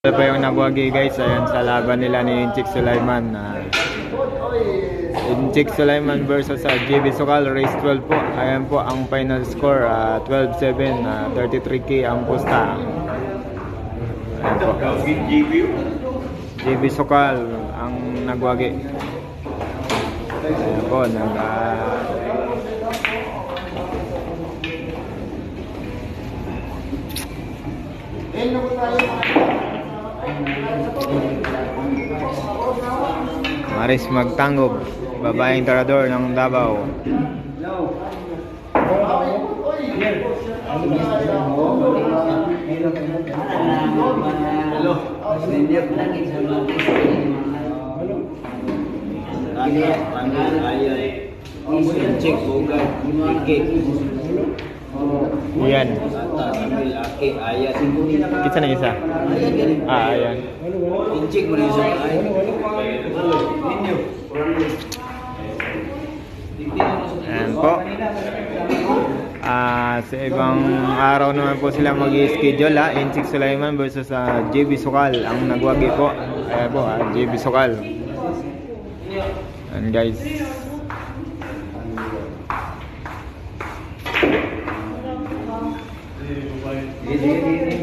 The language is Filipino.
Ito pa yung nagwagi guys, ayan sa laban nila ni Inchik Sulaiman. Inchik Sulaiman versus JB Sokal, race 12 po. Ayan po ang final score, 12-7, 33k ang pusta. Ayan po. JB Sokal ang nagwagi. Ayan po, Maris Magtangob, babaeng tarador ng Davao. Yan. Kita na isa. Ayan. Inchik mo rin sa ay. Ayan po. Sa ibang araw naman po sila mag-schedule, Inchik Sulaiman versus JB Sokal ang nagwagi po. Ayan po, JB Sokal. And guys, Ini